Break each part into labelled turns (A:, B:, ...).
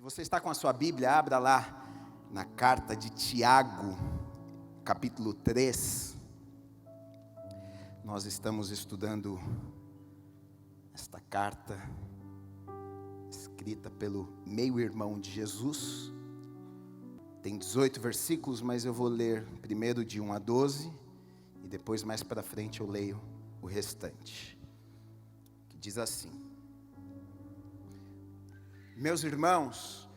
A: Se você está com a sua Bíblia, abra lá na carta de Tiago, capítulo 3. Nós estamos estudando esta carta, escrita pelo meio-irmão de Jesus. Tem 18 versículos, mas eu vou ler primeiro de 1 a 12, e depois mais para frente eu leio o restante. Que diz assim: Meus irmãos,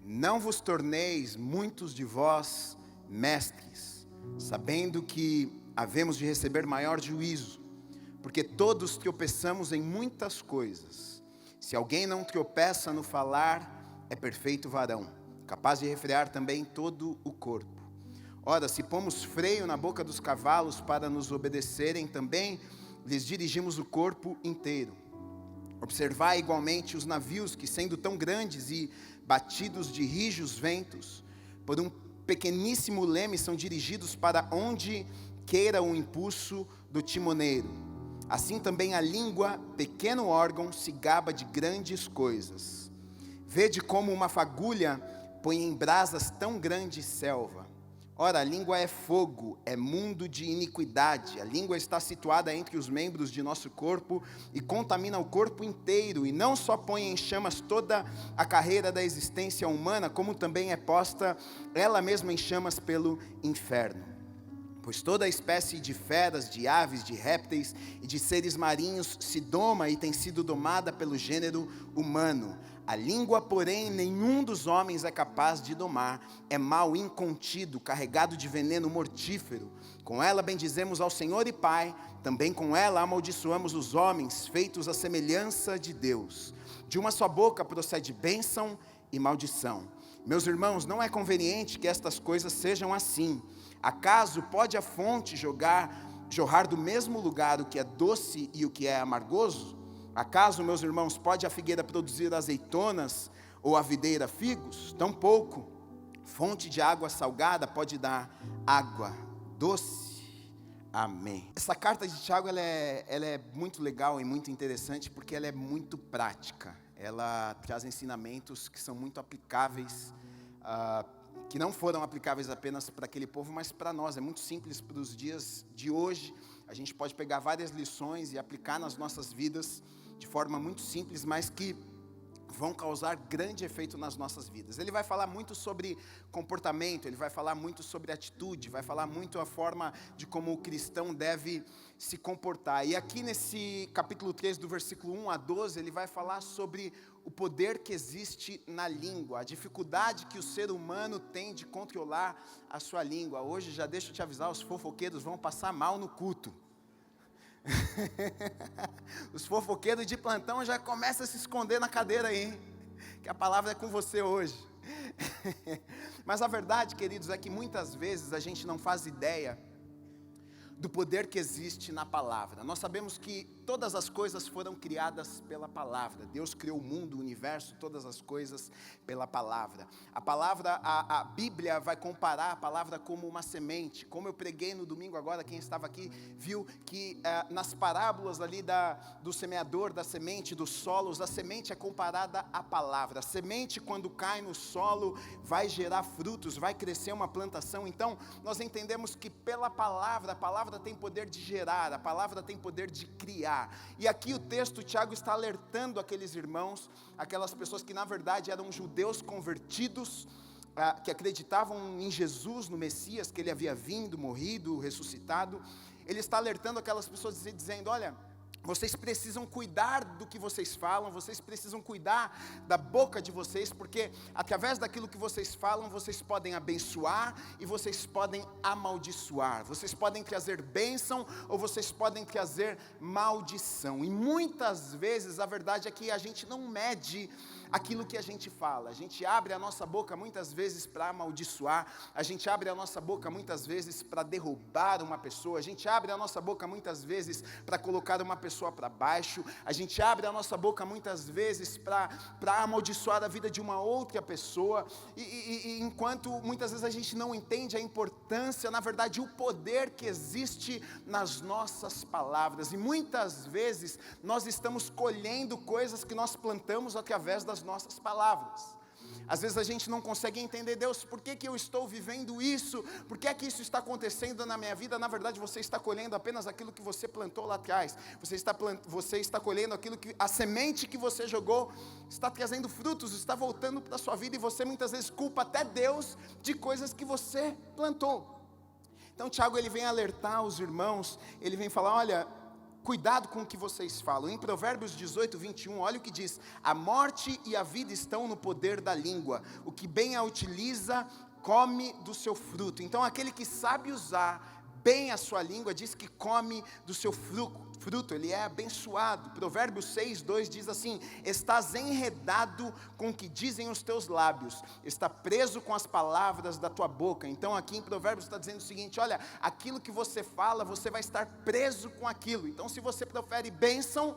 A: não vos torneis muitos de vós mestres, sabendo que havemos de receber maior juízo, porque todos tropeçamos em muitas coisas. Se alguém não tropeça no falar, é perfeito varão, capaz de refrear também todo o corpo. Ora, se pomos freio na boca dos cavalos para nos obedecerem, também lhes dirigimos o corpo inteiro. Observai igualmente os navios que, sendo tão grandes e batidos de rijos ventos, por um pequeníssimo leme são dirigidos para onde queira o impulso do timoneiro. Assim também a língua, pequeno órgão, se gaba de grandes coisas. Vede como uma fagulha põe em brasas tão grande selva. Ora, a língua é fogo, é mundo de iniquidade. A língua está situada entre os membros de nosso corpo e contamina o corpo inteiro, e não só põe em chamas toda a carreira da existência humana, como também é posta ela mesma em chamas pelo inferno. Pois toda a espécie de feras, de aves, de répteis e de seres marinhos se doma e tem sido domada pelo gênero humano. A língua, porém, nenhum dos homens é capaz de domar. É mal incontido, carregado de veneno mortífero. Com ela bendizemos ao Senhor e Pai, também com ela amaldiçoamos os homens, feitos à semelhança de Deus. De uma só boca procede bênção e maldição. Meus irmãos, não é conveniente que estas coisas sejam assim. Acaso pode a fonte jorrar do mesmo lugar o que é doce e o que é amargoso? Acaso, meus irmãos, pode a figueira produzir azeitonas ou a videira figos? Tampouco fonte de água salgada pode dar água doce. Amém. Essa carta de Tiago ela é muito legal e muito interessante porque ela é muito prática. Ela traz ensinamentos que são muito aplicáveis, que não foram aplicáveis apenas para aquele povo, mas para nós. É muito simples para os dias de hoje. A gente pode pegar várias lições e aplicar nas nossas vidas de forma muito simples, mas que vão causar grande efeito nas nossas vidas. Ele vai falar muito sobre comportamento, ele vai falar muito sobre atitude, vai falar muito a forma de como o cristão deve se comportar. E aqui nesse capítulo 3, do versículo 1 a 12, ele vai falar sobre o poder que existe na língua, a dificuldade que o ser humano tem de controlar a sua língua. Hoje, já deixo te avisar, os fofoqueiros vão passar mal no culto. Os fofoqueiros de plantão já começam a se esconder na cadeira aí, que a palavra é com você hoje. Mas a verdade, queridos, é que muitas vezes a gente não faz ideia do poder que existe na palavra. Nós sabemos que todas as coisas foram criadas pela palavra. Deus criou o mundo, o universo, todas as coisas pela palavra. A palavra, a Bíblia vai comparar a palavra como uma semente. Como eu preguei no domingo agora, quem estava aqui viu que nas parábolas ali do semeador, da semente, dos solos, a semente é comparada à palavra. A semente, quando cai no solo, vai gerar frutos, vai crescer uma plantação. Então, nós entendemos que pela palavra, a palavra tem poder de gerar, a palavra tem poder de criar. E aqui o texto, Tiago está alertando aqueles irmãos, aquelas pessoas que na verdade eram judeus convertidos, que acreditavam em Jesus, no Messias, que ele havia vindo, morrido, ressuscitado. Ele está alertando aquelas pessoas dizendo: olha, vocês precisam cuidar do que vocês falam, vocês precisam cuidar da boca de vocês, porque através daquilo que vocês falam, vocês podem abençoar e vocês podem amaldiçoar. Vocês podem trazer bênção ou vocês podem trazer maldição. E muitas vezes a verdade é que a gente não mede aquilo que a gente fala. A gente abre a nossa boca muitas vezes para amaldiçoar, a gente abre a nossa boca muitas vezes para derrubar uma pessoa, a gente abre a nossa boca muitas vezes para colocar uma pessoa para baixo, a gente abre a nossa boca muitas vezes para amaldiçoar a vida de uma outra pessoa, e enquanto muitas vezes a gente não entende a importância, na verdade o poder que existe nas nossas palavras, e muitas vezes nós estamos colhendo coisas que nós plantamos através das nossas palavras. Às vezes a gente não consegue entender, Deus, por que eu estou vivendo isso? Por que é que isso está acontecendo na minha vida? Na verdade, você está colhendo apenas aquilo que você plantou lá atrás. Você está colhendo aquilo que, a semente que você jogou, está trazendo frutos, está voltando para a sua vida, e você muitas vezes culpa até Deus de coisas que você plantou. Então Tiago, ele vem alertar os irmãos, ele vem falar, olha, cuidado com o que vocês falam. Em Provérbios 18, 21, olha o que diz: a morte e a vida estão no poder da língua, o que bem a utiliza, come do seu fruto. Então aquele que sabe usar bem a sua língua, diz que come do seu fruto, ele é abençoado. Provérbios 6, 2 diz assim: estás enredado com o que dizem os teus lábios, está preso com as palavras da tua boca. Então aqui em Provérbios está dizendo o seguinte, olha, aquilo que você fala, você vai estar preso com aquilo. Então se você profere bênção,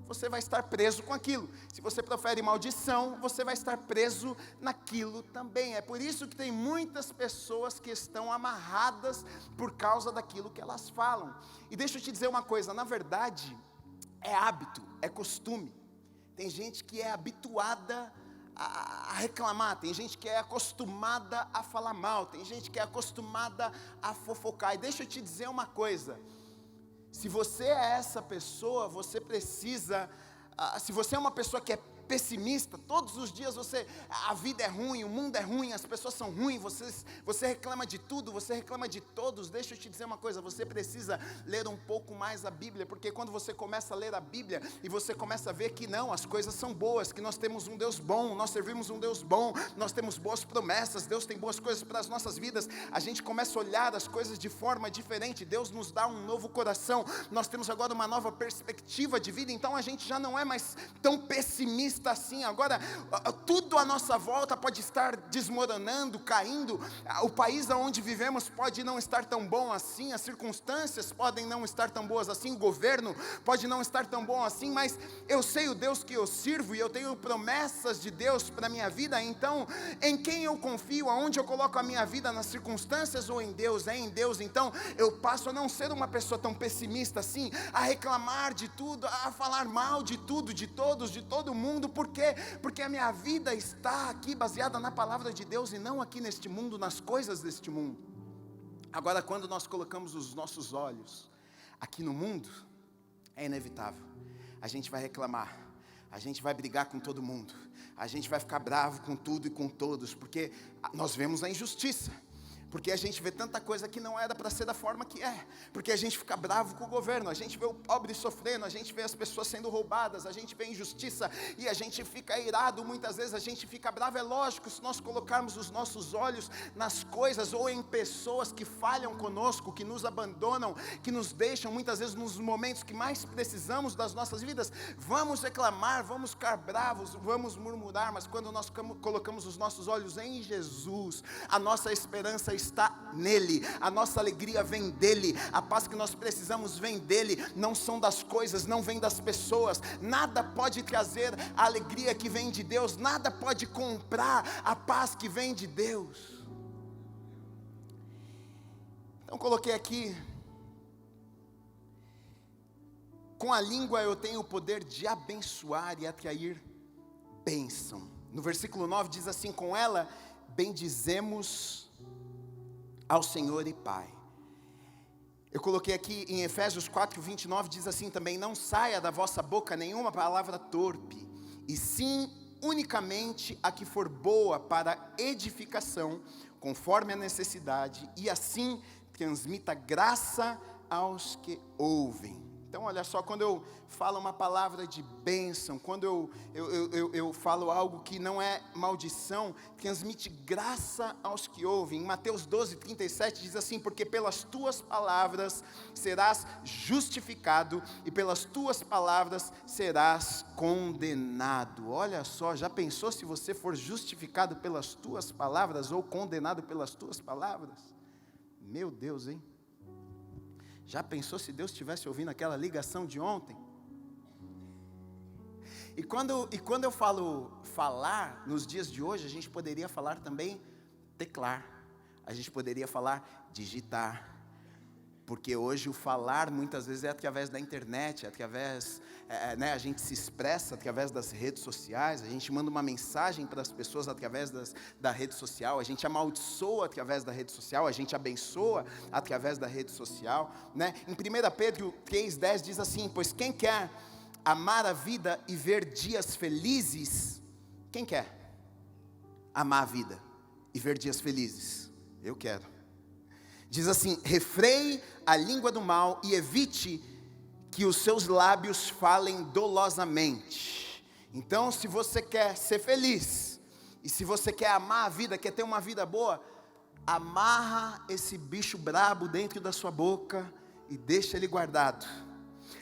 A: você vai estar preso com aquilo. Se você profere maldição, você vai estar preso naquilo também. É por isso que tem muitas pessoas que estão amarradas por causa daquilo que elas falam. E deixa eu te dizer uma coisa, na verdade, é hábito, é costume. Tem gente que é habituada a reclamar, tem gente que é acostumada a falar mal, tem gente que é acostumada a fofocar. E deixa eu te dizer uma coisa, se você é essa pessoa, você precisa, se você é uma pessoa que é pessimista, todos os dias a vida é ruim, o mundo é ruim, as pessoas são ruins, você reclama de tudo, você reclama de todos. Deixa eu te dizer uma coisa, você precisa ler um pouco mais a Bíblia, porque quando você começa a ler a Bíblia, e você começa a ver que não, as coisas são boas, que nós temos um Deus bom, nós servimos um Deus bom, nós temos boas promessas, Deus tem boas coisas para as nossas vidas, a gente começa a olhar as coisas de forma diferente, Deus nos dá um novo coração, nós temos agora uma nova perspectiva de vida, então a gente já não é mais tão pessimista assim. Agora tudo à nossa volta pode estar desmoronando, caindo, o país onde vivemos pode não estar tão bom assim, as circunstâncias podem não estar tão boas assim, o governo pode não estar tão bom assim, mas eu sei o Deus que eu sirvo, e eu tenho promessas de Deus para a minha vida. Então em quem eu confio, aonde eu coloco a minha vida, nas circunstâncias ou em Deus? É em Deus. Então eu passo a não ser uma pessoa tão pessimista assim, a reclamar de tudo, a falar mal de tudo, de todos, de todo mundo. Por quê? Porque a minha vida está aqui baseada na palavra de Deus e não aqui neste mundo, nas coisas deste mundo. Agora, quando nós colocamos os nossos olhos aqui no mundo, é inevitável, a gente vai reclamar, a gente vai brigar com todo mundo, a gente vai ficar bravo com tudo e com todos, porque nós vemos a injustiça, porque a gente vê tanta coisa que não era para ser da forma que é, porque a gente fica bravo com o governo, a gente vê o pobre sofrendo, a gente vê as pessoas sendo roubadas, a gente vê a injustiça e a gente fica irado, muitas vezes a gente fica bravo. É lógico, se nós colocarmos os nossos olhos nas coisas ou em pessoas que falham conosco, que nos abandonam, que nos deixam muitas vezes nos momentos que mais precisamos das nossas vidas, vamos reclamar, vamos ficar bravos, vamos murmurar. Mas quando nós colocamos os nossos olhos em Jesus, a nossa esperança está nele, a nossa alegria vem dele, a paz que nós precisamos vem dele, não são das coisas, não vem das pessoas. Nada pode trazer a alegria que vem de Deus, nada pode comprar a paz que vem de Deus. Então coloquei aqui: com a língua eu tenho o poder de abençoar e atrair bênção. No versículo 9 diz assim: com ela bendizemos ao Senhor e Pai. Eu coloquei aqui em Efésios 4, 29, diz assim também: não saia da vossa boca nenhuma palavra torpe, e sim unicamente a que for boa para edificação, conforme a necessidade, e assim transmita graça aos que ouvem. Então olha só, quando eu falo uma palavra de bênção, quando eu falo algo que não é maldição, transmite graça aos que ouvem. Em Mateus 12, 37 diz assim: porque pelas tuas palavras serás justificado, e pelas tuas palavras serás condenado. Olha só, já pensou se você for justificado pelas tuas palavras ou condenado pelas tuas palavras? Meu Deus, hein? Já pensou se Deus estivesse ouvindo aquela ligação de ontem? E quando eu falo falar, nos dias de hoje, a gente poderia falar também teclar, a gente poderia falar digitar, Porque hoje o falar muitas vezes é através da internet, é através, a gente se expressa através das redes sociais, a gente manda uma mensagem para as pessoas através da rede social, a gente amaldiçoa através da rede social, a gente abençoa através da rede social, né? Em 1 Pedro 3,10 diz assim: pois quem quer amar a vida e ver dias felizes, quem quer amar a vida e ver dias felizes? Eu quero. Diz assim: refreie a língua do mal e evite que os seus lábios falem dolosamente. Então, se você quer ser feliz, e se você quer amar a vida, quer ter uma vida boa, amarra esse bicho brabo dentro da sua boca e deixa ele guardado.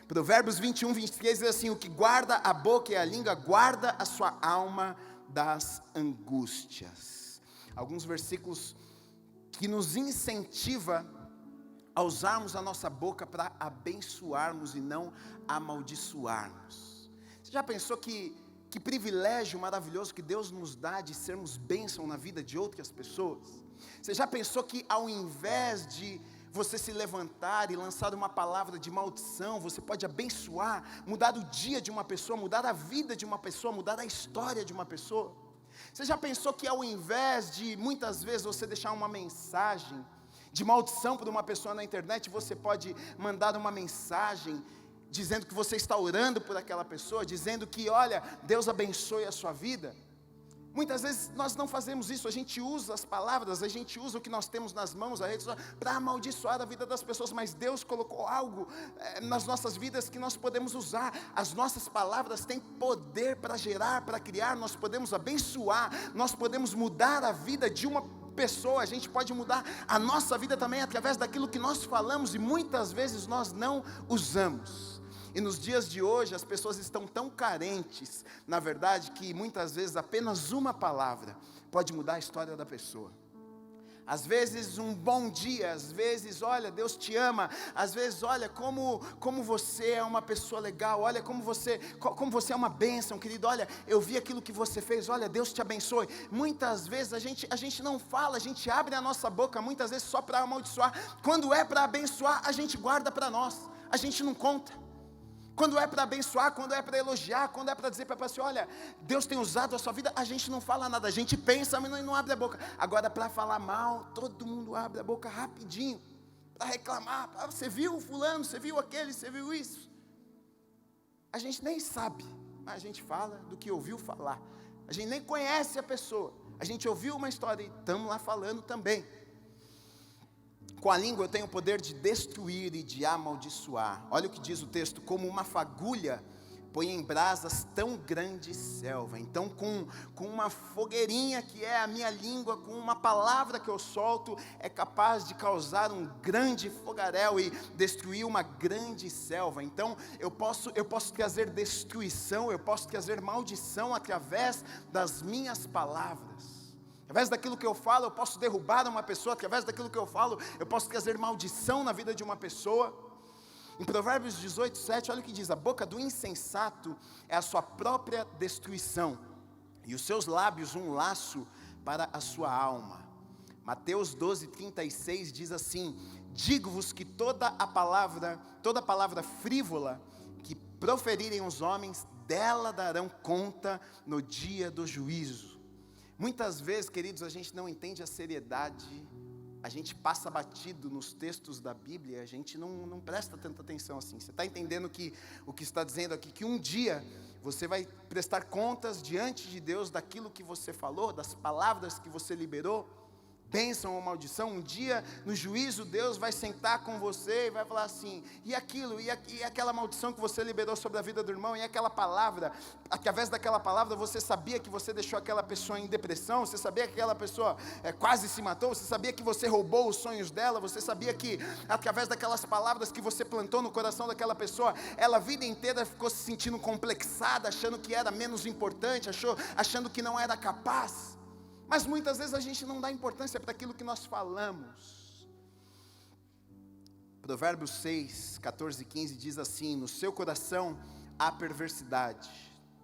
A: Provérbios 21:23 diz assim: o que guarda a boca e a língua, guarda a sua alma das angústias. Alguns versículos que nos incentiva a usarmos a nossa boca para abençoarmos e não amaldiçoarmos. Você já pensou que privilégio maravilhoso que Deus nos dá de sermos bênção na vida de outras pessoas? Você já pensou que ao invés de você se levantar e lançar uma palavra de maldição, você pode abençoar, mudar o dia de uma pessoa, mudar a vida de uma pessoa, mudar a história de uma pessoa? Você já pensou que ao invés de muitas vezes você deixar uma mensagem de maldição para uma pessoa na internet, você pode mandar uma mensagem dizendo que você está orando por aquela pessoa, dizendo que, olha, Deus abençoe a sua vida? Muitas vezes nós não fazemos isso, a gente usa as palavras, a gente usa o que nós temos nas mãos, a rede social, para amaldiçoar a vida das pessoas, mas Deus colocou algo nas nossas vidas que nós podemos usar. As nossas palavras têm poder para gerar, para criar, nós podemos abençoar, nós podemos mudar a vida de uma pessoa, a gente pode mudar a nossa vida também através daquilo que nós falamos e muitas vezes nós não usamos. E nos dias de hoje as pessoas estão tão carentes, na verdade, que muitas vezes apenas uma palavra pode mudar a história da pessoa. Às vezes um bom dia, às vezes, olha, Deus te ama, às vezes, olha, como você é uma pessoa legal, olha, como você é uma bênção, querido, olha, eu vi aquilo que você fez, olha, Deus te abençoe. Muitas vezes a gente não fala, a gente abre a nossa boca, muitas vezes só para amaldiçoar. Quando é para abençoar, a gente guarda para nós, a gente não conta. Quando é para abençoar, quando é para elogiar, quando é para dizer para a pessoa, olha, Deus tem usado a sua vida, a gente não fala nada, a gente pensa, mas não abre a boca. Agora, para falar mal, todo mundo abre a boca rapidinho, para reclamar, você viu fulano, você viu aquele, você viu isso. A gente nem sabe, mas a gente fala do que ouviu falar. A gente nem conhece a pessoa, a gente ouviu uma história e estamos lá falando também. Com a língua eu tenho o poder de destruir e de amaldiçoar. Olha o que diz o texto: como uma fagulha põe em brasas tão grande selva. Então com uma fogueirinha que é a minha língua, com uma palavra que eu solto, é capaz de causar um grande fogaréu e destruir uma grande selva. Então eu posso trazer destruição, eu posso trazer maldição através das minhas palavras. Através daquilo que eu falo, eu posso derrubar uma pessoa. Através daquilo que eu falo, eu posso trazer maldição na vida de uma pessoa. Em Provérbios 18:7, olha o que diz: a boca do insensato é a sua própria destruição, e os seus lábios um laço para a sua alma. Mateus 12:36 diz assim: digo-vos que toda palavra frívola que proferirem os homens, dela darão conta no dia do juízo. Muitas vezes, queridos, a gente não entende a seriedade, a gente passa batido nos textos da Bíblia, a gente não presta tanta atenção assim. Você está entendendo que o que está dizendo aqui, que um dia você vai prestar contas diante de Deus daquilo que você falou, das palavras que você liberou, bênção ou maldição. Um dia no juízo Deus vai sentar com você e vai falar assim: e aquilo, e aquela maldição que você liberou sobre a vida do irmão, e aquela palavra, através daquela palavra você sabia que você deixou aquela pessoa em depressão, você sabia que aquela pessoa quase se matou, você sabia que você roubou os sonhos dela, você sabia que através daquelas palavras que você plantou no coração daquela pessoa, ela a vida inteira ficou se sentindo complexada, achando que era menos importante, achando que não era capaz. Mas muitas vezes a gente não dá importância para aquilo que nós falamos. Provérbios 6, 14 e 15 diz assim: no seu coração há perversidade,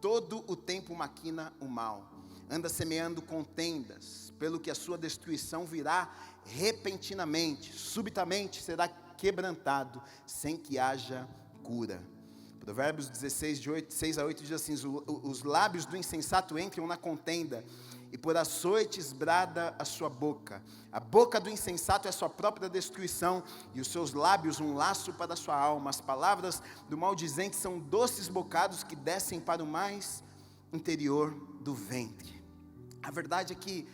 A: todo o tempo maquina o mal, anda semeando contendas, pelo que a sua destruição virá repentinamente, subitamente será quebrantado, sem que haja cura. Provérbios 16, de 6 a 8 diz assim: os lábios do insensato entram na contenda, e por açoites brada a sua boca. A boca do insensato é a sua própria destruição, e os seus lábios um laço para a sua alma. As palavras do maldizente são doces bocados que descem para o mais interior do ventre. A verdade é que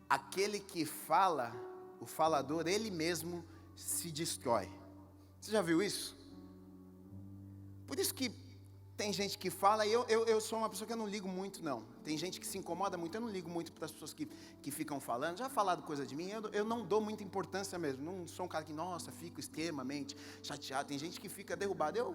A: aquele que fala, o falador, ele mesmo se destrói. Você já viu isso? Por isso que tem gente que fala, e eu sou uma pessoa que eu não ligo muito não. Tem gente que se incomoda muito, eu não ligo muito para as pessoas que ficam falando. Já falaram coisa de mim, eu não dou muita importância mesmo. Não sou um cara que, nossa, fico extremamente chateado. Tem gente que fica derrubado.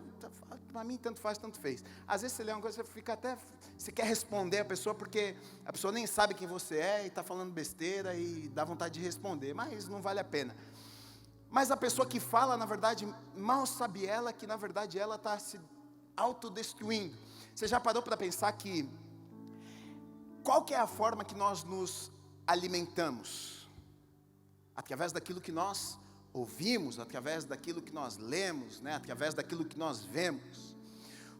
A: Para mim, tanto faz, tanto fez. Às vezes você lê uma coisa, você fica até, você quer responder a pessoa, porque a pessoa nem sabe quem você é, e está falando besteira, e dá vontade de responder, mas não vale a pena. Mas a pessoa que fala, na verdade, mal sabe ela que na verdade ela está se autodestruindo. Você já parou para pensar que qual que é a forma que nós nos alimentamos? Através daquilo que nós ouvimos, através daquilo que nós lemos, né? Através daquilo que nós vemos.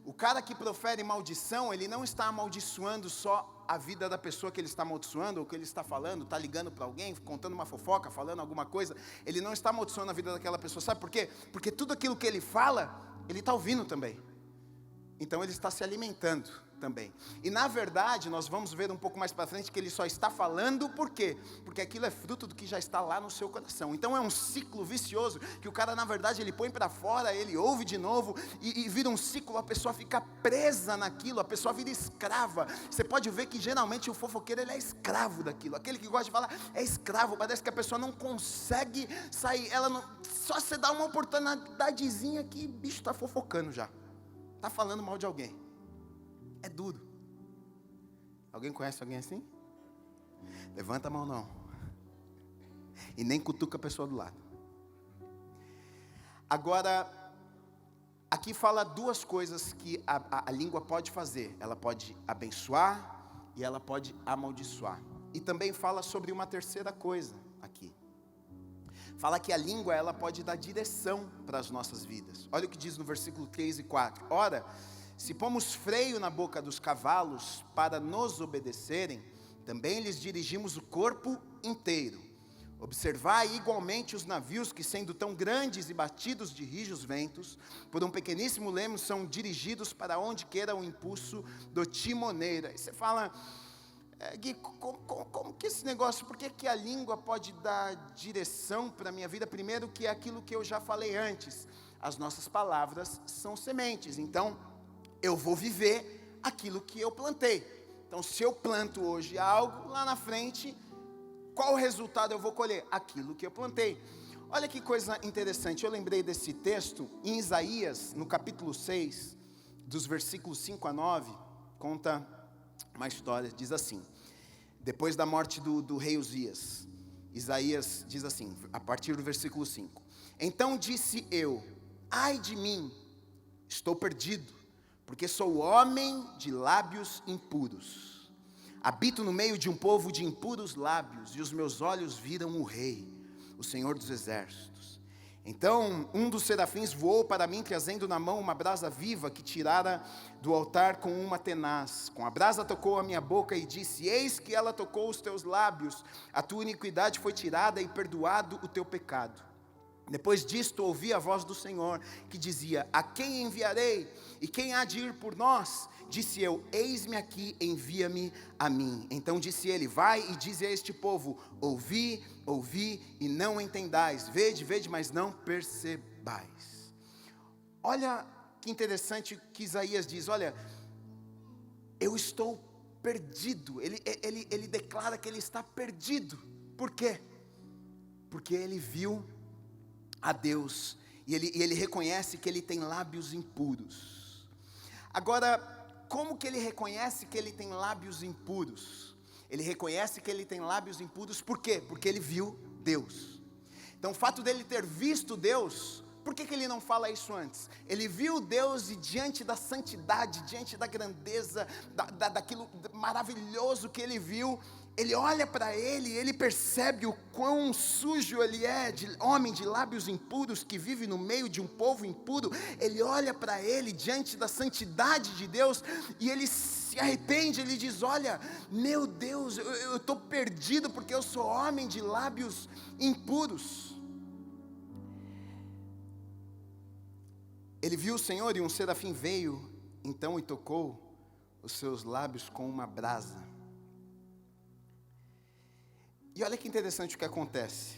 A: O cara que profere maldição, ele não está amaldiçoando só a vida da pessoa que ele está amaldiçoando, ou que ele está falando, está ligando para alguém, contando uma fofoca, falando alguma coisa. Ele não está amaldiçoando a vida daquela pessoa. Sabe por quê? Porque tudo aquilo que ele fala, ele está ouvindo também. Então ele está se alimentando também. E na verdade, nós vamos ver um pouco mais para frente que ele só está falando, por quê? Porque aquilo é fruto do que já está lá no seu coração. Então é um ciclo vicioso, que o cara na verdade ele põe para fora, ele ouve de novo, e vira um ciclo, a pessoa fica presa naquilo, a pessoa vira escrava. Você pode ver que geralmente o fofoqueiro ele é escravo daquilo, aquele que gosta de falar é escravo, parece que a pessoa não consegue sair, ela não, só você dá uma oportunidadezinha que o bicho está fofocando já. Está falando mal de alguém. É duro. Alguém conhece alguém assim? Levanta a mão não. E nem cutuca a pessoa do lado. Agora, aqui fala duas coisas que a língua pode fazer. Ela pode abençoar e ela pode amaldiçoar. E também fala sobre uma terceira coisa aqui. Fala que a língua ela pode dar direção para as nossas vidas. Olha o que diz no versículo 3 e 4. Ora, se pomos freio na boca dos cavalos para nos obedecerem, também lhes dirigimos o corpo inteiro. Observai igualmente os navios que, sendo tão grandes e batidos de rijos ventos, por um pequeníssimo leme são dirigidos para onde queira o impulso do timoneiro. Aí você fala... Gui, como que esse negócio, por que a língua pode dar direção para a minha vida? Primeiro que é aquilo que eu já falei antes, as nossas palavras são sementes, então eu vou viver aquilo que eu plantei. Então se eu planto hoje algo, lá na frente, qual o resultado eu vou colher? Aquilo que eu plantei. Olha que coisa interessante, eu lembrei desse texto em Isaías, no capítulo 6, dos versículos 5 a 9, conta... uma história, diz assim, depois da morte do rei Uzias, Isaías diz assim, a partir do versículo 5, então disse eu, ai de mim, estou perdido, porque sou homem de lábios impuros, habito no meio de um povo de impuros lábios, e os meus olhos viram o rei, o Senhor dos exércitos. Então um dos serafins voou para mim, trazendo na mão uma brasa viva que tirara do altar com uma tenaz. Com a brasa tocou a minha boca e disse, eis que ela tocou os teus lábios, a tua iniquidade foi tirada e perdoado o teu pecado. Depois disto ouvi a voz do Senhor, que dizia, a quem enviarei? E quem há de ir por nós? Disse eu, eis-me aqui, envia-me a mim. Então disse ele, vai e dize a este povo, ouvi, ouvi e não entendais, vede, vede, mas não percebais. Olha que interessante que Isaías diz, olha, eu estou perdido, ele declara que ele está perdido. Por quê? Porque ele viu a Deus, e ele reconhece que ele tem lábios impuros. Agora, como que ele reconhece que ele tem lábios impuros? Ele reconhece que ele tem lábios impuros, por quê? Porque ele viu Deus. Então o fato dele ter visto Deus, por que ele não fala isso antes? Ele viu Deus e diante da santidade, diante da grandeza, daquilo maravilhoso que ele viu, Ele olha para ele, ele percebe o quão sujo ele é, de homem de lábios impuros, que vive no meio de um povo impuro. Ele olha para ele diante da santidade de Deus, e ele se arrepende, ele diz: olha, meu Deus, eu estou perdido, porque eu sou homem de lábios impuros. Ele viu o Senhor, e um serafim veio, então, e tocou os seus lábios com uma brasa. E olha que interessante o que acontece.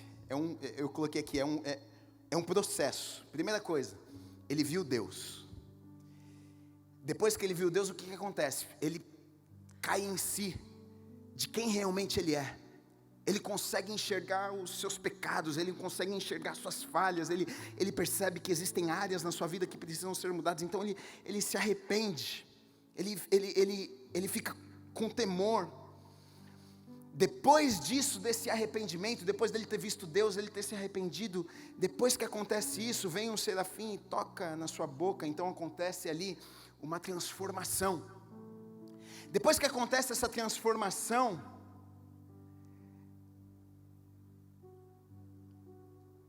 A: Eu coloquei aqui, é um processo. Primeira coisa, ele viu Deus. Depois que ele viu Deus, o que acontece? Ele cai em si, de quem realmente ele é. Ele consegue enxergar os seus pecados, ele consegue enxergar suas falhas, ele percebe que existem áreas na sua vida que precisam ser mudadas. Então ele se arrepende, ele fica com temor. Depois disso, desse arrependimento, depois dele ter visto Deus, ele ter se arrependido, depois que acontece isso, vem um serafim e toca na sua boca. Então acontece ali uma transformação. Depois que acontece essa transformação,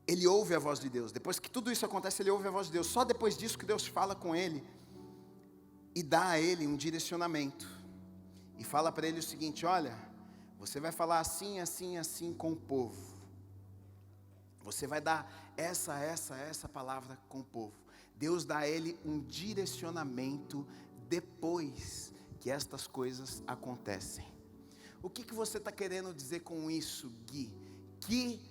A: ele ouve a voz de Deus. Depois que tudo isso acontece, ele ouve a voz de Deus. Só depois disso que Deus fala com ele e dá a ele um direcionamento. E fala para ele o seguinte: olha, você vai falar assim, assim, assim com o povo. Você vai dar essa palavra com o povo. Deus dá a ele um direcionamento depois que estas coisas acontecem. O que você está querendo dizer com isso, Gui? Que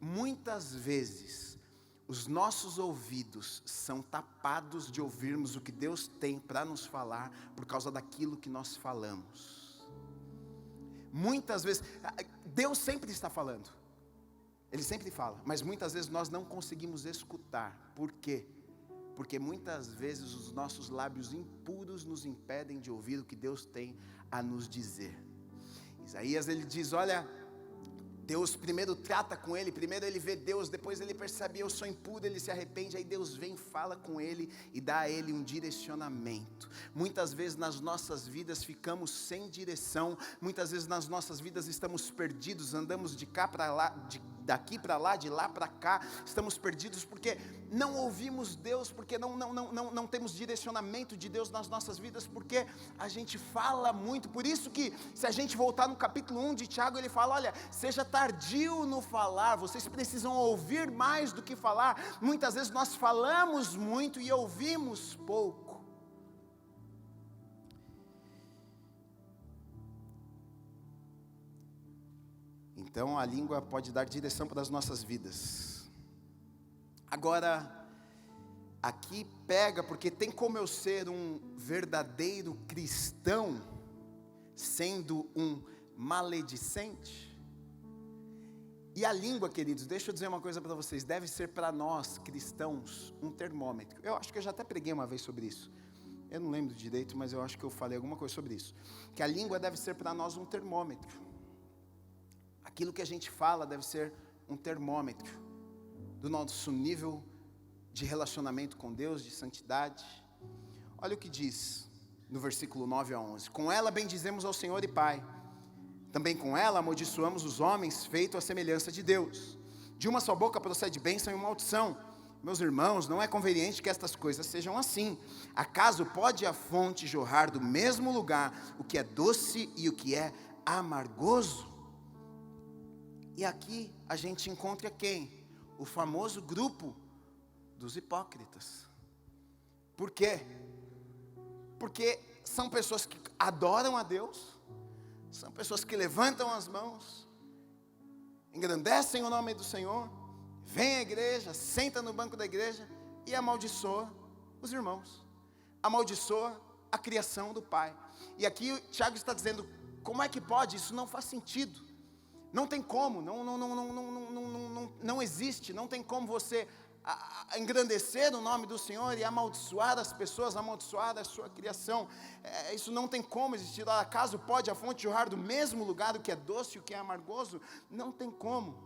A: muitas vezes os nossos ouvidos são tapados de ouvirmos o que Deus tem para nos falar por causa daquilo que nós falamos. Muitas vezes, Deus sempre está falando, Ele sempre fala, mas muitas vezes nós não conseguimos escutar. Por quê? Porque muitas vezes os nossos lábios impuros nos impedem de ouvir o que Deus tem a nos dizer. Isaías, ele diz: olha, Deus primeiro trata com ele, primeiro ele vê Deus, depois ele percebe: eu sou impuro, ele se arrepende, aí Deus vem, fala com ele e dá a ele um direcionamento. Muitas vezes nas nossas vidas ficamos sem direção, muitas vezes nas nossas vidas estamos perdidos, andamos de cá para lá, daqui para lá, de lá para cá, estamos perdidos porque não ouvimos Deus, porque não temos direcionamento de Deus nas nossas vidas, porque a gente fala muito. Por isso que, se a gente voltar no capítulo 1 de Tiago, ele fala: olha, seja tardio no falar, vocês precisam ouvir mais do que falar. Muitas vezes nós falamos muito e ouvimos pouco. Então a língua pode dar direção para as nossas vidas. Agora, aqui pega, porque tem como eu ser um verdadeiro cristão sendo um maledicente? E a língua, queridos, deixa eu dizer uma coisa para vocês, deve ser para nós cristãos um termômetro. Eu acho que eu já até preguei uma vez sobre isso. Eu não lembro direito, mas eu acho que eu falei alguma coisa sobre isso. Que a língua deve ser para nós um termômetro. Aquilo que a gente fala deve ser um termômetro do nosso nível de relacionamento com Deus, de santidade. Olha o que diz no versículo 9 a 11. Com ela bendizemos ao Senhor e Pai. Também com ela amaldiçoamos os homens feitos à semelhança de Deus. De uma só boca procede bênção e maldição. Meus irmãos, não é conveniente que estas coisas sejam assim. Acaso pode a fonte jorrar do mesmo lugar o que é doce e o que é amargoso? E aqui a gente encontra quem? O famoso grupo dos hipócritas. Por quê? Porque são pessoas que adoram a Deus, são pessoas que levantam as mãos, engrandecem o nome do Senhor, vêm à igreja, sentam no banco da igreja e amaldiçoa os irmãos, amaldiçoa a criação do Pai. E aqui o Tiago está dizendo: como é que pode? Isso não faz sentido. Não tem como, não existe, não tem como você engrandecer o nome do Senhor e amaldiçoar as pessoas, amaldiçoar a sua criação. Isso não tem como existir. Acaso pode a fonte jorrar do mesmo lugar o que é doce e o que é amargoso? Não tem como.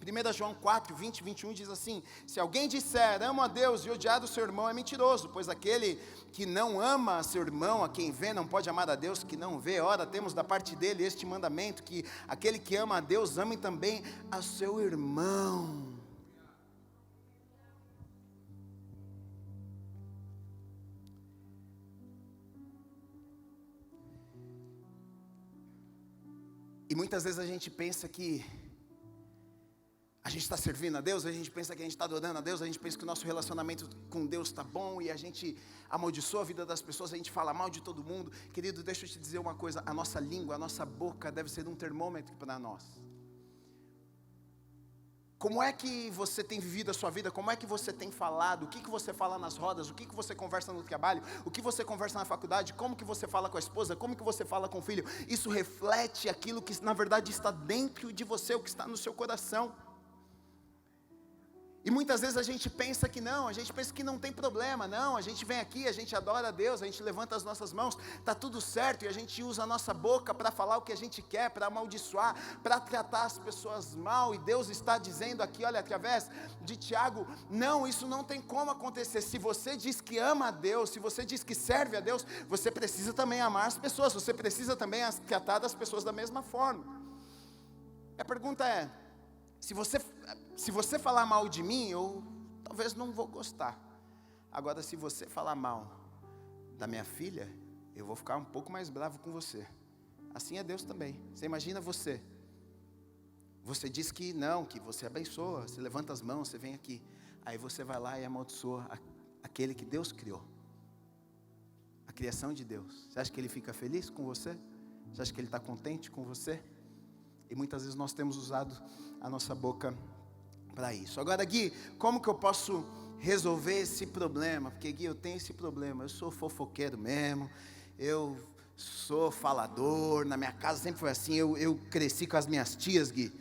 A: 1 João 4, 20 e 21 diz assim: se alguém disser, amo a Deus e odiar o seu irmão, é mentiroso, pois aquele que não ama seu irmão, a quem vê, não pode amar a Deus que não vê. Ora, temos da parte dele este mandamento, que aquele que ama a Deus, ame também a seu irmão. E muitas vezes a gente pensa que a gente está servindo a Deus, a gente pensa que a gente está adorando a Deus, a gente pensa que o nosso relacionamento com Deus está bom e a gente amaldiçoa a vida das pessoas, a gente fala mal de todo mundo. Querido, deixa eu te dizer uma coisa, a nossa língua, a nossa boca deve ser um termômetro para nós. Como é que você tem vivido a sua vida? Como é que você tem falado? O que você fala nas rodas? O que você conversa no trabalho? O que você conversa na faculdade? Como que você fala com a esposa? Como que você fala com o filho? Isso reflete aquilo que na verdade está dentro de você, o que está no seu coração. E muitas vezes a gente pensa que não, a gente pensa que não tem problema, não, a gente vem aqui, a gente adora a Deus, a gente levanta as nossas mãos, está tudo certo, e a gente usa a nossa boca para falar o que a gente quer, para amaldiçoar, para tratar as pessoas mal, e Deus está dizendo aqui, olha, através de Tiago, não, isso não tem como acontecer. Se você diz que ama a Deus, se você diz que serve a Deus, você precisa também amar as pessoas, você precisa também tratar as pessoas da mesma forma. A pergunta é, se você falar mal de mim, eu talvez não vou gostar. Agora, se você falar mal da minha filha, eu vou ficar um pouco mais bravo com você. Assim é Deus também. Você imagina você diz que não, que você abençoa, você levanta as mãos, você vem aqui. Aí você vai lá e amaldiçoa aquele que Deus criou. A criação de Deus. Você acha que Ele fica feliz com você? Você acha que Ele está contente com você? E muitas vezes nós temos usado a nossa boca para isso. Agora, Gui, como que eu posso resolver esse problema? Porque, Gui, eu tenho esse problema, eu sou fofoqueiro mesmo, eu sou falador, na minha casa sempre foi assim, eu cresci com as minhas tias, Gui,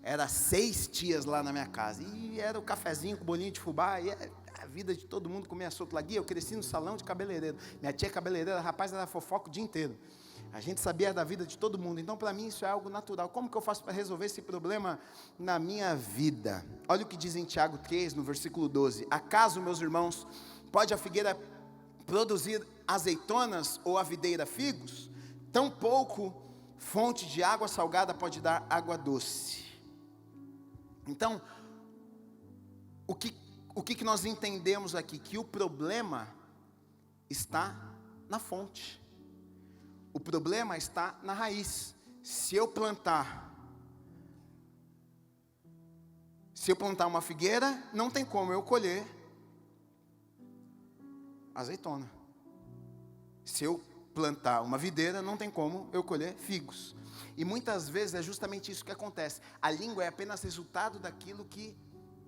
A: era 6 tias lá na minha casa, e era o cafezinho com bolinho de fubá, e a vida de todo mundo comia solto lá. Gui, eu cresci no salão de cabeleireiro, minha tia cabeleireira, rapaz, era fofoca o dia inteiro. A gente sabia da vida de todo mundo, então para mim isso é algo natural. Como que eu faço para resolver esse problema na minha vida? Olha o que diz em Tiago 3, no versículo 12. Acaso, meus irmãos, pode a figueira produzir azeitonas ou a videira figos? Tampouco fonte de água salgada pode dar água doce. Então, o que nós entendemos aqui? Que o problema está na fonte. O problema está na raiz. Se eu plantar uma figueira, não tem como eu colher azeitona. Se eu plantar uma videira, não tem como eu colher figos. E muitas vezes é justamente isso que acontece. A língua é apenas resultado daquilo que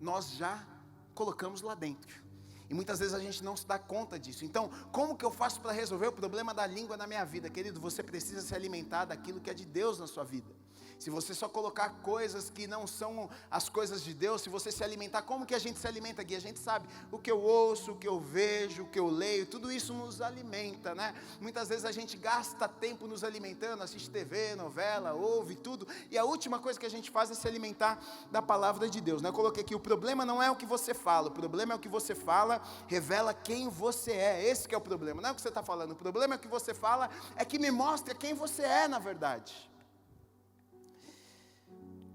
A: nós já colocamos lá dentro. E muitas vezes a gente não se dá conta disso. Então, como que eu faço para resolver o problema da língua na minha vida? Querido, você precisa se alimentar daquilo que é de Deus na sua vida. Se você só colocar coisas que não são as coisas de Deus, se você se alimentar, como que a gente se alimenta aqui? A gente sabe, o que eu ouço, o que eu vejo, o que eu leio, tudo isso nos alimenta, né? Muitas vezes a gente gasta tempo nos alimentando, assiste TV, novela, ouve tudo, e a última coisa que a gente faz é se alimentar da palavra de Deus, né? Eu coloquei aqui, o problema não é o que você fala, o problema é o que você fala, revela quem você é. Esse que é o problema, não é o que você está falando, o problema é o que você fala, é que me mostra quem você é na verdade.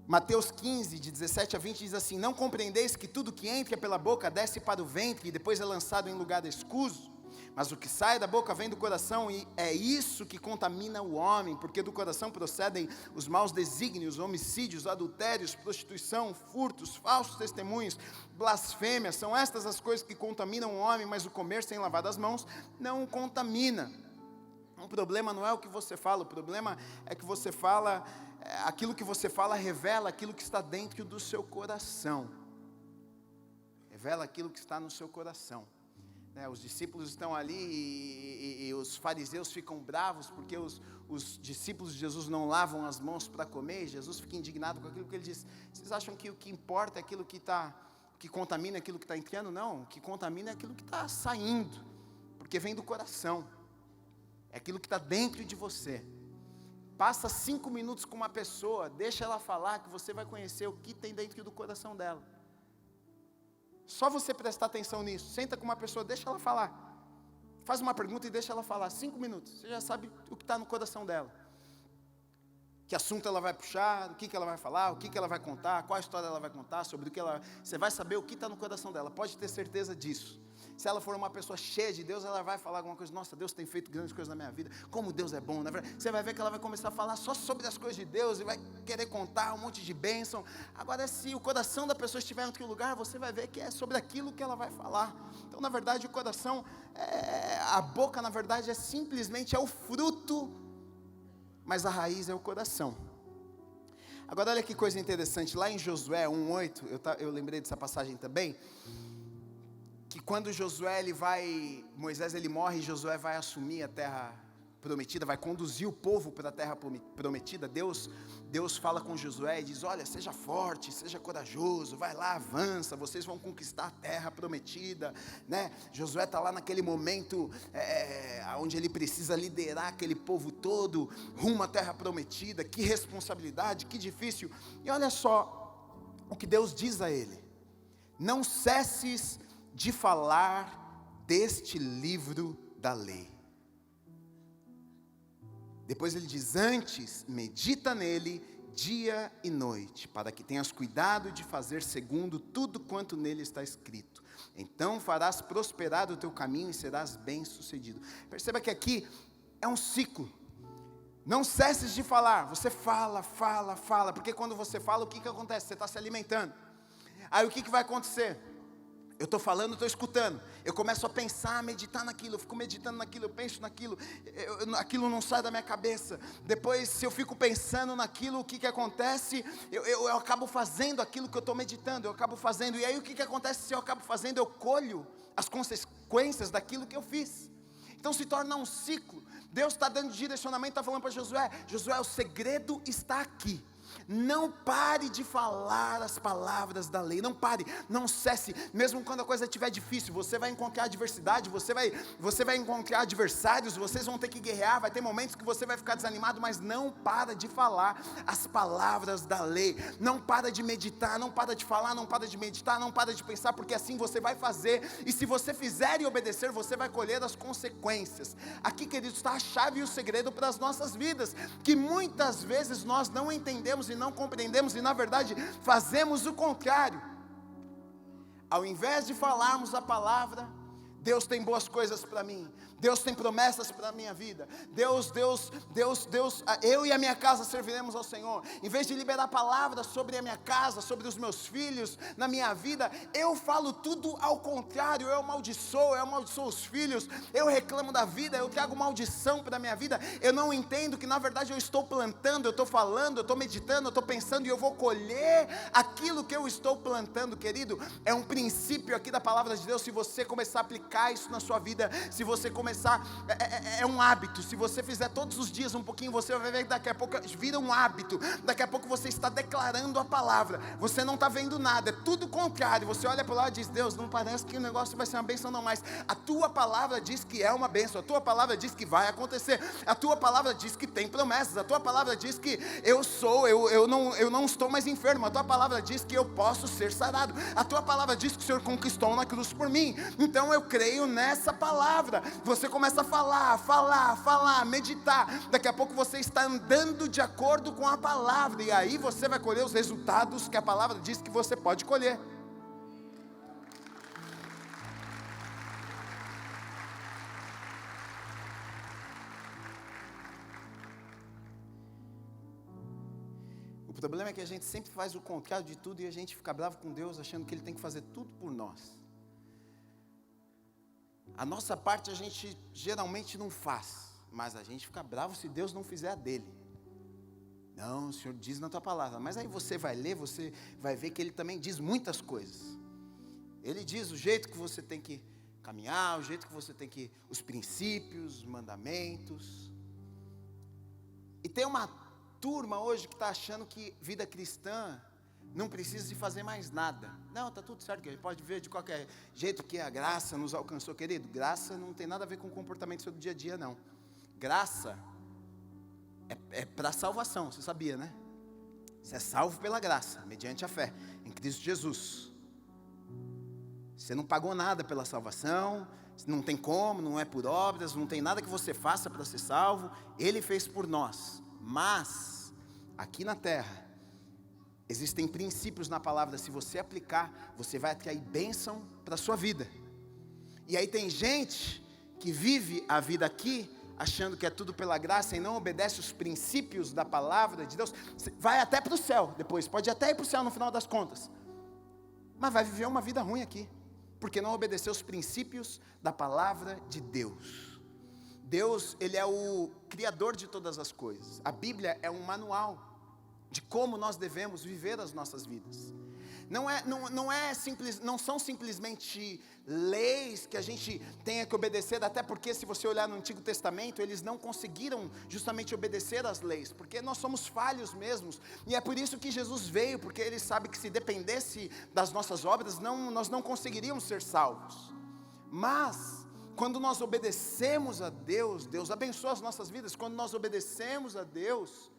A: Mateus 15, de 17 a 20 diz assim: não compreendeis que tudo que entra pela boca desce para o ventre e depois é lançado em lugar escuso? Mas o que sai da boca vem do coração, e é isso que contamina o homem, porque do coração procedem os maus desígnios, homicídios, adultérios, prostituição, furtos, falsos testemunhos, blasfêmias. São estas as coisas que contaminam o homem, mas o comer sem lavar as mãos não o contamina. O problema não é o que você fala, o problema é que você fala, aquilo que você fala revela aquilo que está dentro do seu coração. Revela aquilo que está no seu coração. Os discípulos estão ali e os fariseus ficam bravos porque os discípulos de Jesus não lavam as mãos para comer. Jesus fica indignado com aquilo que ele diz. Vocês acham que o que importa é aquilo que contamina aquilo que está entrando? Não, o que contamina é aquilo que está saindo, porque vem do coração. É aquilo que está dentro de você. Passa 5 minutos com uma pessoa, deixa ela falar, que você vai conhecer o que tem dentro do coração dela. Só você prestar atenção nisso. Senta com uma pessoa, deixa ela falar. Faz uma pergunta e deixa ela falar. 5 minutos, você já sabe o que está no coração dela. Que assunto ela vai puxar, o que ela vai falar, o que ela vai contar, qual história ela vai contar, sobre o que ela... Você vai saber o que está no coração dela, pode ter certeza disso. Se ela for uma pessoa cheia de Deus, ela vai falar alguma coisa. Nossa, Deus tem feito grandes coisas na minha vida. Como Deus é bom, na verdade. Você vai ver que ela vai começar a falar só sobre as coisas de Deus e vai querer contar um monte de bênção. Agora, se o coração da pessoa estiver em outro lugar, você vai ver que é sobre aquilo que ela vai falar. Então, na verdade, o coração, a boca, na verdade, simplesmente é o fruto, mas a raiz é o coração. Agora, olha que coisa interessante. Lá em Josué 1:8, eu lembrei dessa passagem também. Que quando Moisés ele morre, e Josué vai assumir a terra prometida, vai conduzir o povo para a terra prometida. Deus fala com Josué e diz: olha, seja forte, seja corajoso, vai lá, avança, vocês vão conquistar a terra prometida, né? Josué está lá naquele momento, onde ele precisa liderar aquele povo todo, rumo à terra prometida. Que responsabilidade, que difícil. E olha só o que Deus diz a ele: não cesses de falar deste livro da lei. Depois ele diz: antes medita nele dia e noite, para que tenhas cuidado de fazer segundo tudo quanto nele está escrito. Então farás prosperar o teu caminho e serás bem-sucedido. Perceba que aqui é um ciclo. Não cesses de falar. Você fala, porque quando você fala, o que acontece? Você está se alimentando. Aí o que vai acontecer? Eu estou falando, estou escutando. Eu começo a pensar, a meditar naquilo. Eu fico meditando naquilo, eu penso naquilo. Aquilo não sai da minha cabeça. Depois, se eu fico pensando naquilo, o que acontece? Eu acabo fazendo aquilo que eu estou meditando. Eu acabo fazendo. E aí o que acontece se eu acabo fazendo? Eu colho as consequências daquilo que eu fiz. Então se torna um ciclo. Deus está dando direcionamento, está falando para Josué: Josué, o segredo está aqui. Não pare de falar as palavras da lei. Não pare, não cesse. Mesmo quando a coisa estiver difícil, você vai encontrar adversidade, você vai encontrar adversários, vocês vão ter que guerrear, vai ter momentos que você vai ficar desanimado, mas não para de falar as palavras da lei. Não para de meditar, não para de falar, não para de meditar, não para de pensar, porque assim você vai fazer. E se você fizer e obedecer, você vai colher as consequências. Aqui, queridos, está a chave e o segredo para as nossas vidas, que muitas vezes nós não entendemos e não compreendemos, e na verdade fazemos o contrário. Ao invés de falarmos a palavra, Deus tem boas coisas para mim, Deus tem promessas para a minha vida, Deus, eu e a minha casa serviremos ao Senhor. Em vez de liberar palavras sobre a minha casa, sobre os meus filhos, na minha vida, eu falo tudo ao contrário. Eu amaldiçoo os filhos, eu reclamo da vida, eu trago maldição para a minha vida. Eu não entendo que na verdade eu estou plantando, eu estou falando, eu estou meditando, eu estou pensando, e eu vou colher aquilo que eu estou plantando. Querido, é um princípio aqui da palavra de Deus. Se você começar a aplicar isso na sua vida, se você começar, é um hábito. Se você fizer todos os dias um pouquinho, você vai ver que daqui a pouco vira um hábito. Daqui a pouco você está declarando a palavra, você não está vendo nada, é tudo contrário. Você olha para lá e diz: Deus, não parece que o negócio vai ser uma bênção não, mas a tua palavra diz que é uma bênção, a tua palavra diz que vai acontecer, a tua palavra diz que tem promessas, a tua palavra diz que eu não estou mais enfermo, a tua palavra diz que eu posso ser sarado, a tua palavra diz que o Senhor conquistou na cruz por mim. Então eu creio nessa palavra. Você começa a falar, meditar. Daqui a pouco você está andando de acordo com a palavra, e aí você vai colher os resultados que a palavra diz que você pode colher. O problema é que a gente sempre faz o contrário de tudo, e a gente fica bravo com Deus, achando que Ele tem que fazer tudo por nós. A nossa parte a gente geralmente não faz, mas a gente fica bravo se Deus não fizer a dele. Não, o Senhor diz na tua palavra, mas aí você vai ler, você vai ver que Ele também diz muitas coisas. Ele diz o jeito que você tem que caminhar, o jeito que você tem que, os princípios, os mandamentos. E tem uma turma hoje que está achando que vida cristã não precisa de fazer mais nada. Não, está tudo certo, que a gente pode ver de qualquer jeito que a graça nos alcançou. Querido, graça não tem nada a ver com o comportamento do seu dia a dia, não. Graça é para salvação, você sabia, né? Você é salvo pela graça, mediante a fé em Cristo Jesus. Você não pagou nada pela salvação, não tem como, não é por obras, não tem nada que você faça para ser salvo. Ele fez por nós. Mas, aqui na terra, existem princípios na palavra, se você aplicar, você vai atrair bênção para a sua vida. E aí tem gente que vive a vida aqui, achando que é tudo pela graça e não obedece os princípios da palavra de Deus. Vai até para o céu depois, pode até ir para o céu no final das contas, mas vai viver uma vida ruim aqui, porque não obedeceu os princípios da palavra de Deus. Deus, Ele é o Criador de todas as coisas. A Bíblia é um manual de como nós devemos viver as nossas vidas. Não são simplesmente leis que a gente tenha que obedecer, até porque se você olhar no Antigo Testamento, eles não conseguiram justamente obedecer às leis, porque nós somos falhos mesmos, e é por isso que Jesus veio, porque Ele sabe que se dependesse das nossas obras, nós não conseguiríamos ser salvos. Mas, quando nós obedecemos a Deus, Deus abençoa as nossas vidas. Quando nós obedecemos a Deus,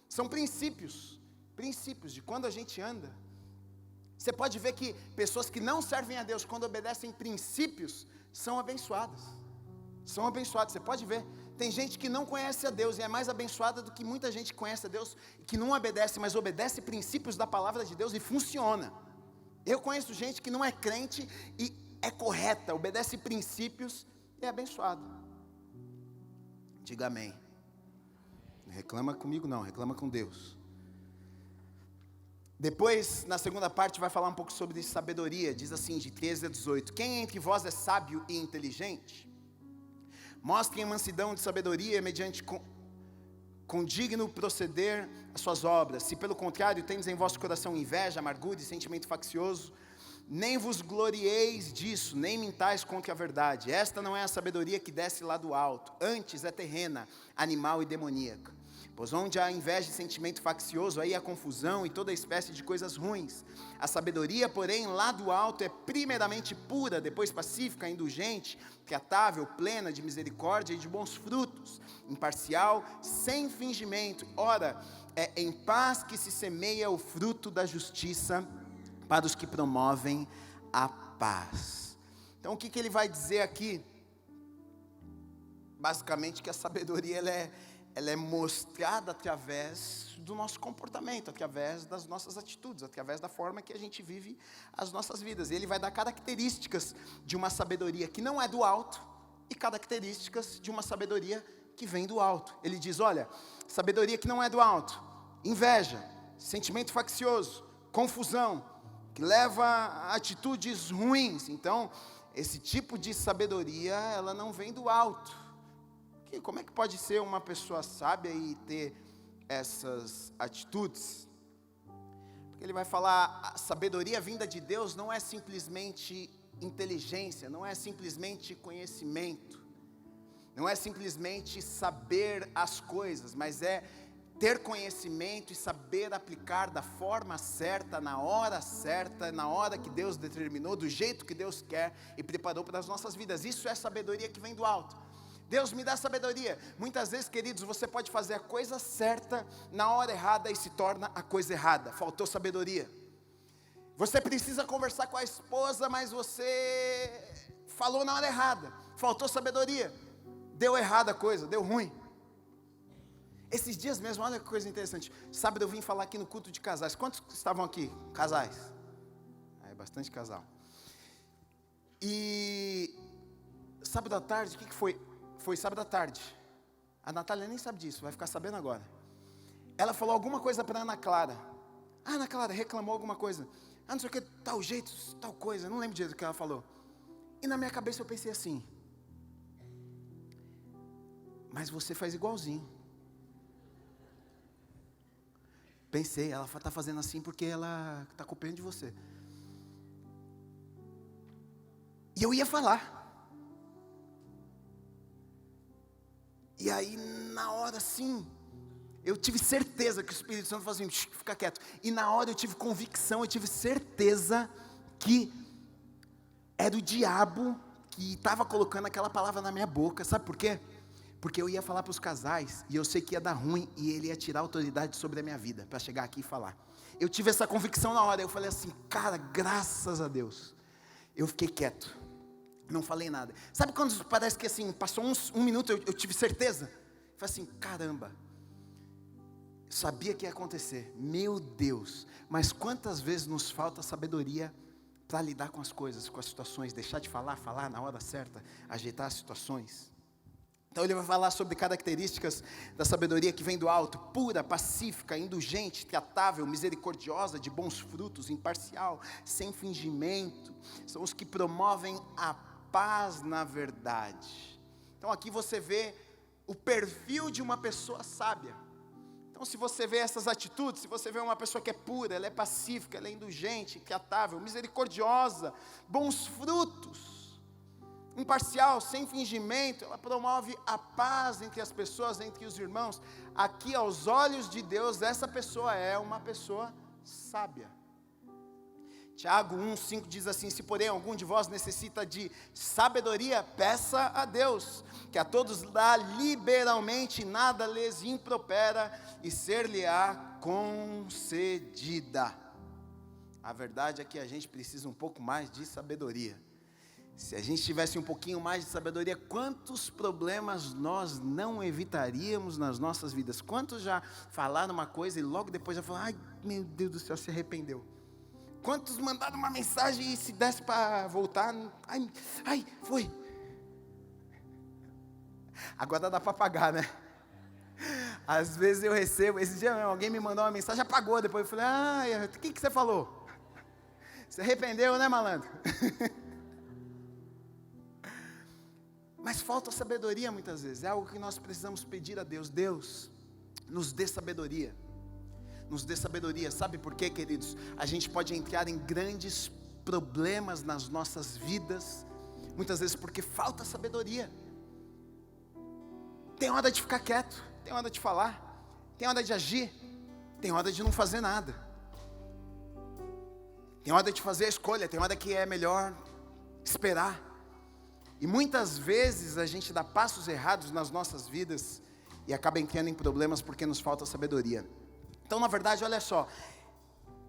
A: são princípios de quando a gente anda. Você pode ver que pessoas que não servem a Deus, quando obedecem princípios, são abençoadas. São abençoadas, você pode ver. Tem gente que não conhece a Deus e é mais abençoada do que muita gente que conhece a Deus, que não obedece, mas obedece princípios da palavra de Deus e funciona. Eu conheço gente que não é crente e é correta, obedece princípios e é abençoado. Diga amém. Não reclama comigo não, reclama com Deus. Depois, na segunda parte, vai falar um pouco sobre sabedoria. Diz assim, de 13 a 18. Quem entre vós é sábio e inteligente? Mostrem mansidão de sabedoria, mediante com digno proceder as suas obras. Se pelo contrário, tendes em vosso coração inveja, amargura e sentimento faccioso, nem vos glorieis disso, nem mintais contra a verdade. Esta não é a sabedoria que desce lá do alto, antes é terrena, animal e demoníaca. Pois onde há inveja e sentimento faccioso, aí há confusão e toda espécie de coisas ruins. A sabedoria, porém, lá do alto é primeiramente pura, depois pacífica, indulgente, tratável, plena de misericórdia e de bons frutos, imparcial, sem fingimento. Ora, é em paz que se semeia o fruto da justiça para os que promovem a paz. Então o que ele vai dizer aqui? Basicamente que a sabedoria ela é mostrada através do nosso comportamento, através das nossas atitudes, através da forma que a gente vive as nossas vidas. E ele vai dar características de uma sabedoria que não é do alto e características de uma sabedoria que vem do alto. Ele diz, olha, sabedoria que não é do alto, inveja, sentimento faccioso, confusão, que leva a atitudes ruins. Então, esse tipo de sabedoria, ela não vem do alto. Como é que pode ser uma pessoa sábia e ter essas atitudes? Porque ele vai falar, a sabedoria vinda de Deus não é simplesmente inteligência, não é simplesmente conhecimento, não é simplesmente saber as coisas, mas é ter conhecimento e saber aplicar da forma certa, na hora que Deus determinou, do jeito que Deus quer e preparou para as nossas vidas. Isso é sabedoria que vem do alto. Deus me dá sabedoria. Muitas vezes, queridos, você pode fazer a coisa certa na hora errada e se torna a coisa errada. Faltou sabedoria. Você precisa conversar com a esposa, mas você falou na hora errada. Faltou sabedoria. Deu errada a coisa, deu ruim. Esses dias mesmo, olha que coisa interessante. Sábado eu vim falar aqui no culto de casais. Quantos estavam aqui? Casais? É bastante casal. E sábado à tarde, o que foi? Foi sábado à tarde. A Natália nem sabe disso, vai ficar sabendo agora. Ela falou alguma coisa para Ana Clara. A Ana Clara reclamou alguma coisa. Não sei o que, tal jeito, tal coisa. Não lembro direito do que ela falou. E na minha cabeça eu pensei assim. Mas você faz igualzinho. Pensei, ela está fazendo assim porque ela está copiando de você. E eu ia falar. E aí, na hora, sim, eu tive certeza que o Espírito Santo falou assim, fica quieto. E na hora eu tive convicção, eu tive certeza que era o diabo que estava colocando aquela palavra na minha boca. Sabe por quê? Porque eu ia falar para os casais, e eu sei que ia dar ruim, e ele ia tirar a autoridade sobre a minha vida, para chegar aqui e falar. Eu tive essa convicção na hora, eu falei assim, cara, graças a Deus. Eu fiquei quieto, não falei nada. Sabe quando parece que assim, passou um minuto, eu tive certeza? Eu falei assim, caramba, sabia que ia acontecer, meu Deus. Mas quantas vezes nos falta sabedoria para lidar com as coisas, com as situações, deixar de falar na hora certa, ajeitar as situações. Então ele vai falar sobre características da sabedoria que vem do alto: pura, pacífica, indulgente, tratável, misericordiosa, de bons frutos, imparcial, sem fingimento. São os que promovem a paz na verdade. Então aqui você vê o perfil de uma pessoa sábia. Então se você vê essas atitudes, se você vê uma pessoa que é pura, ela é pacífica, ela é indulgente, tratável, misericordiosa, bons frutos, imparcial, sem fingimento, ela promove a paz entre as pessoas, entre os irmãos. Aqui aos olhos de Deus, essa pessoa é uma pessoa sábia. Tiago 1,5 diz assim: se porém algum de vós necessita de sabedoria, peça a Deus, que a todos dá liberalmente, nada lhes impropera, e ser-lhe-á concedida. A verdade é que a gente precisa um pouco mais de sabedoria. Se a gente tivesse um pouquinho mais de sabedoria, quantos problemas nós não evitaríamos nas nossas vidas? Quantos já falaram uma coisa e logo depois já falaram, ai meu Deus do céu, se arrependeu? Quantos mandaram uma mensagem e se desse para voltar, ai, foi. Agora dá para pagar, né? Às vezes eu recebo, esse dia alguém me mandou uma mensagem, apagou, depois eu falei, o que você falou? Se arrependeu, né, malandro? Mas falta sabedoria muitas vezes, é algo que nós precisamos pedir a Deus. Deus, nos dê sabedoria, nos dê sabedoria. Sabe por quê, queridos? A gente pode entrar em grandes problemas nas nossas vidas, muitas vezes porque falta sabedoria. Tem hora de ficar quieto, tem hora de falar, tem hora de agir, tem hora de não fazer nada, tem hora de fazer a escolha, tem hora que é melhor esperar. E muitas vezes a gente dá passos errados nas nossas vidas e acaba entrando em problemas porque nos falta sabedoria. Então, na verdade, olha só,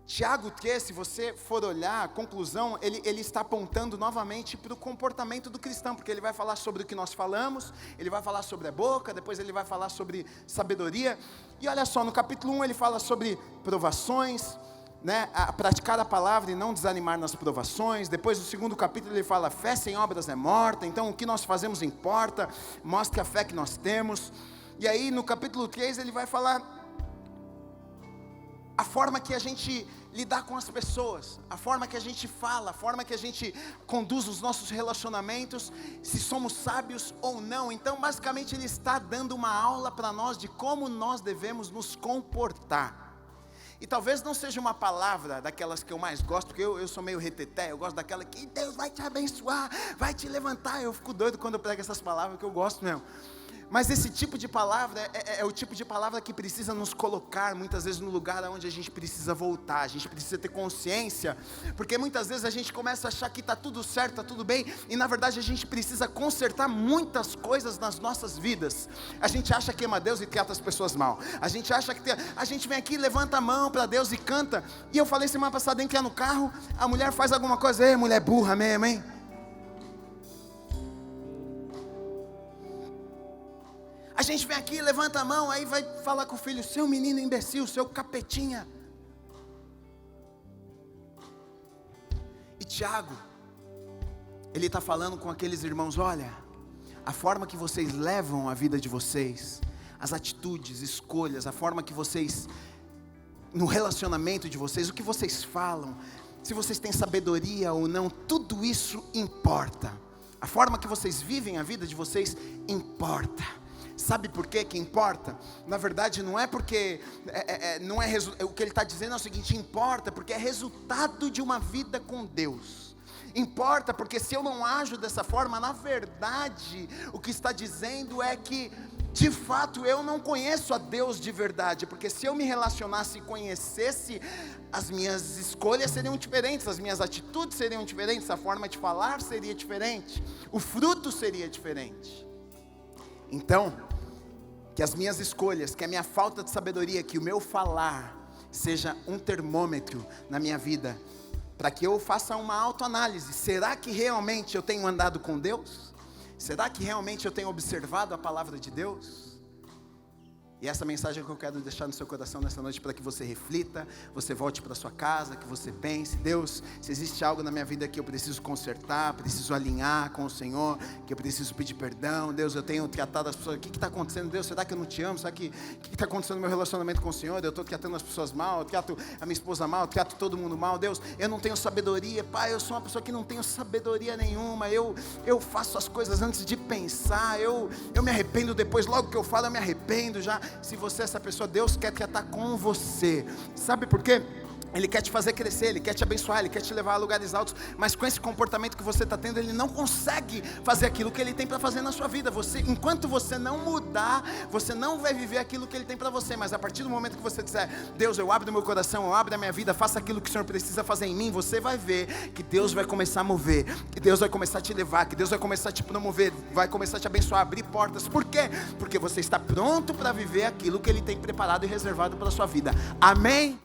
A: Tiago 3, se você for olhar a conclusão, ele está apontando novamente para o comportamento do cristão, porque ele vai falar sobre o que nós falamos, ele vai falar sobre a boca, depois ele vai falar sobre sabedoria. E olha só, no capítulo 1 ele fala sobre provações, né, a praticar a palavra e não desanimar nas provações. Depois no segundo capítulo ele fala, fé sem obras é morta, então o que nós fazemos importa, mostre a fé que nós temos. E aí no capítulo 3 ele vai falar a forma que a gente lidar com as pessoas, a forma que a gente fala, a forma que a gente conduz os nossos relacionamentos, se somos sábios ou não. Então basicamente ele está dando uma aula para nós de como nós devemos nos comportar. E talvez não seja uma palavra daquelas que eu mais gosto, porque eu sou meio reteté, eu gosto daquela que Deus vai te abençoar, vai te levantar. Eu fico doido quando eu prego essas palavras, que eu gosto mesmo. Mas esse tipo de palavra é o tipo de palavra que precisa nos colocar muitas vezes no lugar onde a gente precisa voltar. A gente precisa ter consciência, porque muitas vezes a gente começa a achar que está tudo certo, está tudo bem, e na verdade a gente precisa consertar muitas coisas nas nossas vidas. A gente acha que ama Deus e trata as pessoas mal. A gente acha que a gente vem aqui, levanta a mão para Deus e canta. E eu falei semana passada, entrar no carro, a mulher faz alguma coisa, ei, mulher burra mesmo, hein? A gente vem aqui, levanta a mão, aí vai falar com o filho, seu menino imbecil, seu capetinha. E Tiago, ele está falando com aqueles irmãos, olha, a forma que vocês levam a vida de vocês, as atitudes, escolhas, a forma que vocês, no relacionamento de vocês, o que vocês falam, se vocês têm sabedoria ou não, tudo isso importa. A forma que vocês vivem a vida de vocês importa. Sabe por quê que importa? Na verdade não é porque, o que ele está dizendo é o seguinte, importa porque é resultado de uma vida com Deus. Importa porque se eu não ajo dessa forma, na verdade, o que está dizendo é que, de fato, eu não conheço a Deus de verdade. Porque se eu me relacionasse e conhecesse, as minhas escolhas seriam diferentes, as minhas atitudes seriam diferentes, a forma de falar seria diferente, o fruto seria diferente. Então, que as minhas escolhas, que a minha falta de sabedoria, que o meu falar seja um termômetro na minha vida, para que eu faça uma autoanálise. Será que realmente eu tenho andado com Deus? Será que realmente eu tenho observado a palavra de Deus? E essa mensagem que eu quero deixar no seu coração nessa noite, para que você reflita, você volte para sua casa, que você pense: Deus, se existe algo na minha vida que eu preciso consertar, preciso alinhar com o Senhor, que eu preciso pedir perdão. Deus, eu tenho tratado as pessoas, o que está acontecendo? Deus, será que eu não te amo? Será que o que está acontecendo no meu relacionamento com o Senhor? Eu estou tratando as pessoas mal, eu trato a minha esposa mal, eu trato todo mundo mal. Deus, eu não tenho sabedoria. Pai, eu sou uma pessoa que não tenho sabedoria nenhuma, eu faço as coisas antes de pensar, eu me arrependo depois, logo que eu falo eu me arrependo já. Se você é essa pessoa, Deus quer tratar com você. Sabe por quê? Ele quer te fazer crescer, Ele quer te abençoar, Ele quer te levar a lugares altos. Mas com esse comportamento que você está tendo, Ele não consegue fazer aquilo que Ele tem para fazer na sua vida. Enquanto você não mudar, você não vai viver aquilo que Ele tem para você. Mas a partir do momento que você disser: Deus, eu abro meu coração, eu abro a minha vida, faça aquilo que o Senhor precisa fazer em mim, você vai ver que Deus vai começar a mover, que Deus vai começar a te levar, que Deus vai começar a te promover, vai começar a te abençoar, abrir portas. Por quê? Porque você está pronto para viver aquilo que Ele tem preparado e reservado para a sua vida. Amém?